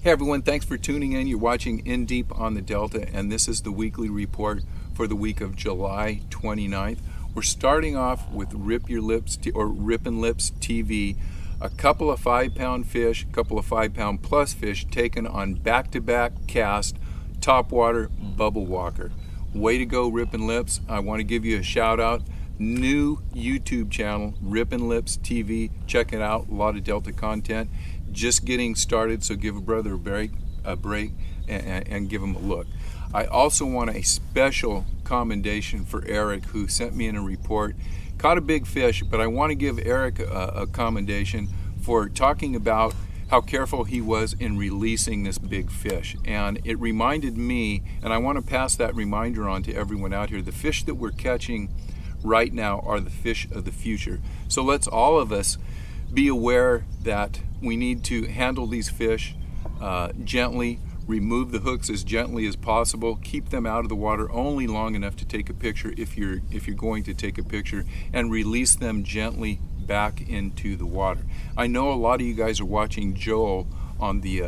Hey everyone, thanks for tuning in. You're watching In Deep on the Delta, and this is the weekly report for the week of July 29th. We're starting off with Rip Your Lips or Rippin' Lips TV, a couple of 5-pound fish, a couple of 5-pound plus fish taken on back-to-back cast, topwater bubble walker. Way to go, Rippin' Lips. I want to give you a shout out. New YouTube channel, Rippin' Lips TV. Check it out. A lot of Delta content. Just getting started, so give a brother a break, and give him a look. I also want a special commendation for Eric, who sent me in a report. Caught a big fish, but I want to give Eric a commendation for talking about how careful he was in releasing this big fish. And it reminded me, and I want to pass that reminder on to everyone out here, the fish that we're catching right now are the fish of the future. So let's all of us be aware that we need to handle these fish gently, remove the hooks as gently as possible, keep them out of the water only long enough to take a picture if you're going to take a picture, and release them gently back into the water. I know a lot of you guys are watching Joel on the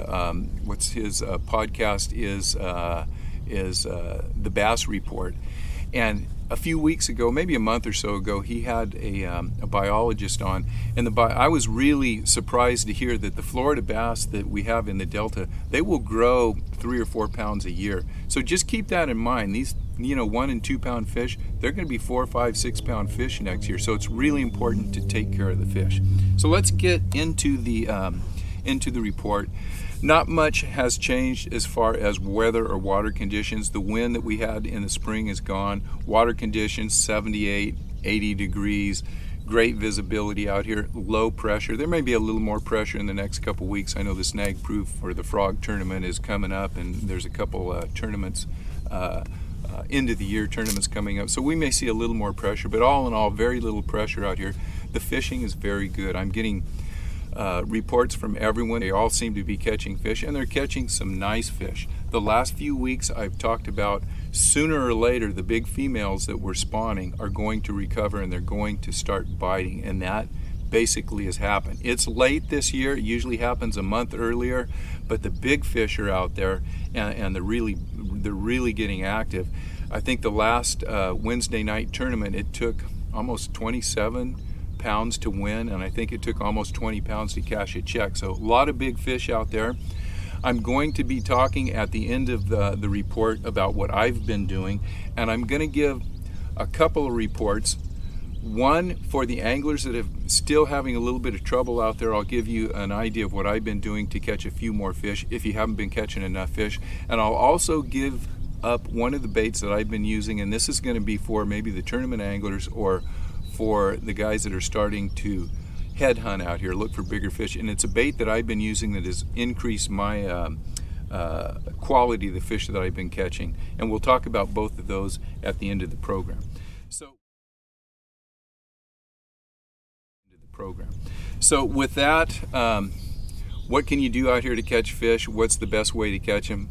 what's his podcast is the Bass Report, and a few weeks ago, maybe a month or so ago, he had a biologist on, and I was really surprised to hear that the Florida bass that we have in the Delta, they will grow 3 or 4 pounds a year. So just keep that in mind. These 1 and 2 pound fish, they're going to be 4, 5, 6 pound fish next year. So it's really important to take care of the fish. So let's get into the report. Not much has changed as far as weather or water conditions. The wind that we had in the spring is gone. Water conditions 78, 80 degrees. Great visibility out here. Low pressure. There may be a little more pressure in the next couple weeks. I know the Snag Proof or the Frog Tournament is coming up, and there's a couple tournaments, end of the year tournaments coming up. So we may see a little more pressure, but all in all, very little pressure out here. The fishing is very good. I'm getting reports from everyone. They all seem to be catching fish, and they're catching some nice fish. The last few weeks I've talked about, sooner or later the big females that were spawning are going to recover and they're going to start biting, and that basically has happened. It's late this year. It usually happens a month earlier, but the big fish are out there, and they're really getting active. I think the last Wednesday night tournament, it took almost 27 pounds to win, and I think it took almost 20 pounds to cash a check. So a lot of big fish out there. I'm going to be talking at the end of the report about what I've been doing, and I'm going to give a couple of reports. One for the anglers that are still having a little bit of trouble out there. I'll give you an idea of what I've been doing to catch a few more fish if you haven't been catching enough fish. And I'll also give up one of the baits that I've been using, and this is going to be for maybe the tournament anglers or for the guys that are starting to head hunt out here, look for bigger fish. And it's a bait that I've been using that has increased my quality of the fish that I've been catching. And we'll talk about both of those at the end of the program. So with that, what can you do out here to catch fish? What's the best way to catch them?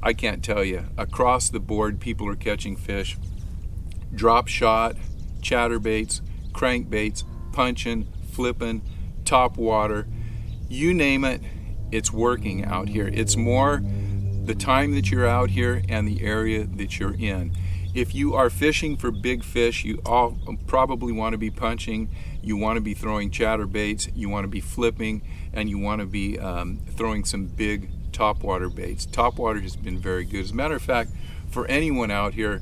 I can't tell you. Across the board, people are catching fish. Drop shot, chatterbaits, crankbaits, punching, flipping, top water, you name it, it's working out here. It's more the time that you're out here and the area that you're in. If you are fishing for big fish, you all probably want to be punching, you want to be throwing chatterbaits, you want to be flipping, and you want to be throwing some big topwater baits. Topwater has been very good. As a matter of fact, for anyone out here,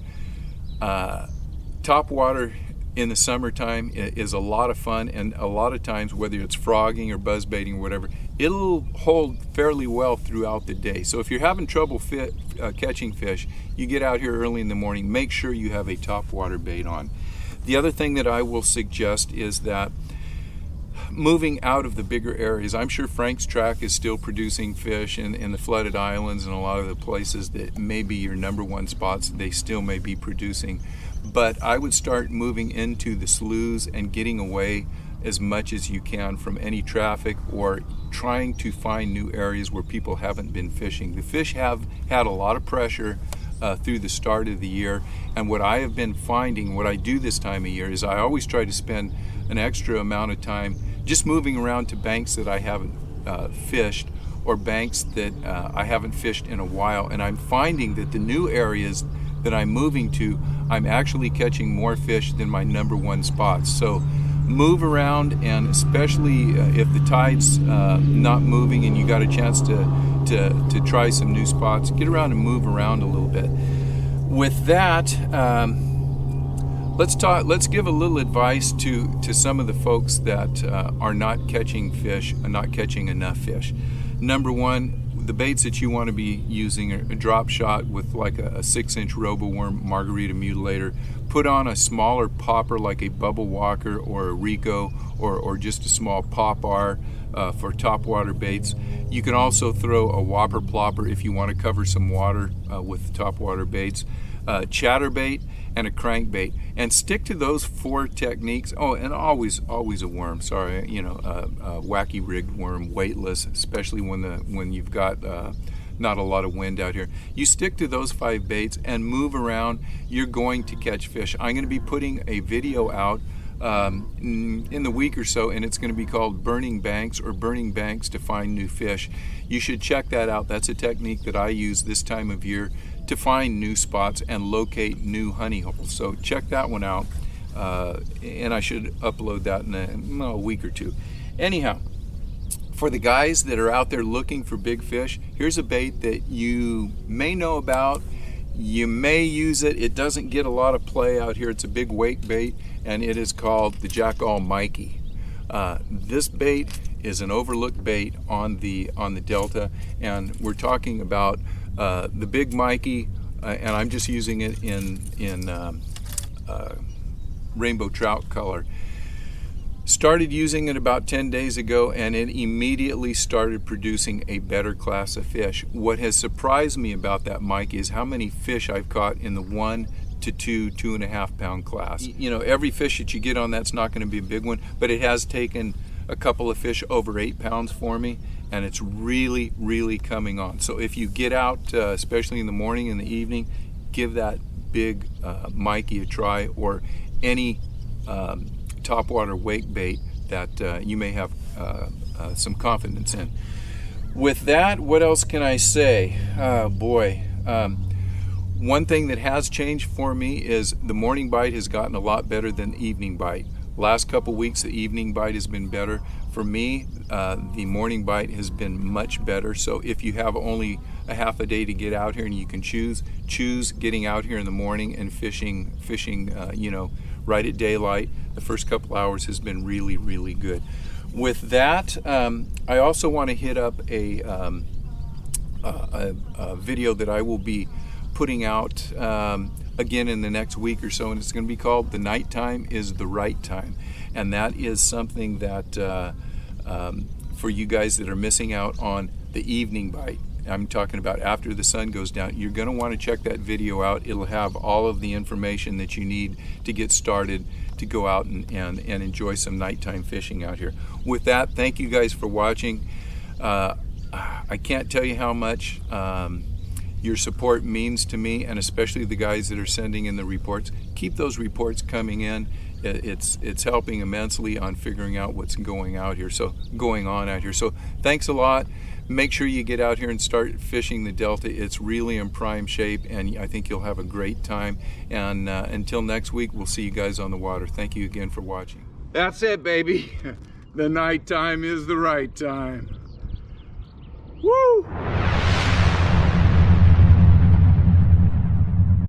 topwater in the summertime is a lot of fun, and a lot of times, whether it's frogging or buzzbaiting or whatever, it'll hold fairly well throughout the day. So if you're having trouble catching fish, you get out here early in the morning, make sure you have a topwater bait on. The other thing that I will suggest is that moving out of the bigger areas, I'm sure Frank's Track is still producing fish in the flooded islands, and a lot of the places that may be your number one spots, they still may be producing. But I would start moving into the sloughs and getting away as much as you can from any traffic, or trying to find new areas where people haven't been fishing. The fish have had a lot of pressure through the start of the year, and what I have been finding, what I do this time of year, is I always try to spend an extra amount of time just moving around to banks that I haven't fished, or banks that I haven't fished in a while, and I'm finding that the new areas that I'm moving to, I'm actually catching more fish than my #1 spots. So move around, and especially if the tide's not moving and you got a chance to try some new spots, get around and move around a little bit. With that, let's give a little advice to some of the folks that are not catching fish, not catching enough fish. #1, the baits that you want to be using are a drop shot with like a 6-inch RoboWorm Margarita Mutilator. Put on a smaller popper like a Bubble Walker or a Rico, or just a small Pop-R for topwater baits. You can also throw a Whopper Plopper if you want to cover some water with topwater baits. Chatterbait and a crankbait, and stick to those 4 techniques. Oh, and always a worm. Sorry, you know, a wacky rigged worm, weightless, especially when you've got not a lot of wind out here. You stick to those 5 baits and move around. You're going to catch fish. I'm going to be putting a video out in the week or so, and it's going to be called Burning Banks, or Burning Banks to Find New Fish. You should check that out. That's a technique that I use this time of year to find new spots and locate new honey holes. So check that one out, and I should upload that in a week or 2. Anyhow, for the guys that are out there looking for big fish, here's a bait that you may know about. You may use it. It doesn't get a lot of play out here. It's a big wake bait, and it is called the Jackall Mikey. This bait is an overlooked bait on the Delta, and we're talking about the big Mikey, and I'm just using it in rainbow trout color. Started using it about 10 days ago, and it immediately started producing a better class of fish. What has surprised me about that Mikey is how many fish I've caught in the 1 to 2.5 pound class. You know, every fish that you get on that's not going to be a big one, but it has taken a couple of fish over 8 pounds for me, and it's really coming on. So if you get out, especially in the morning and the evening, give that big Mikey a try, or any topwater wake bait that you may have some confidence in. With that, what else can I say? Oh boy. One thing that has changed for me is the morning bite has gotten a lot better than the evening bite. Last couple weeks, the evening bite has been better. For me, the morning bite has been much better. So if you have only a half a day to get out here and you can choose getting out here in the morning and fishing, you know, right at daylight. The first couple hours has been really good. With that, I also want to hit up a video that I will be putting out again in the next week or so, and it's going to be called "The Nighttime is the Right Time," and that is something that for you guys that are missing out on the evening bite. I'm talking about after the sun goes down. You're going to want to check that video out. It'll have all of the information that you need to get started to go out and enjoy some nighttime fishing out here. With that, thank you guys for watching. I can't tell you how much your support means to me, and especially the guys that are sending in the reports. Keep those reports coming in. It's helping immensely on figuring out what's going on out here. So thanks a lot. Make sure you get out here and start fishing the Delta. It's really in prime shape, and I think you'll have a great time. And until next week, we'll see you guys on the water. Thank you again for watching. That's it, baby. The nighttime is the right time. Woo!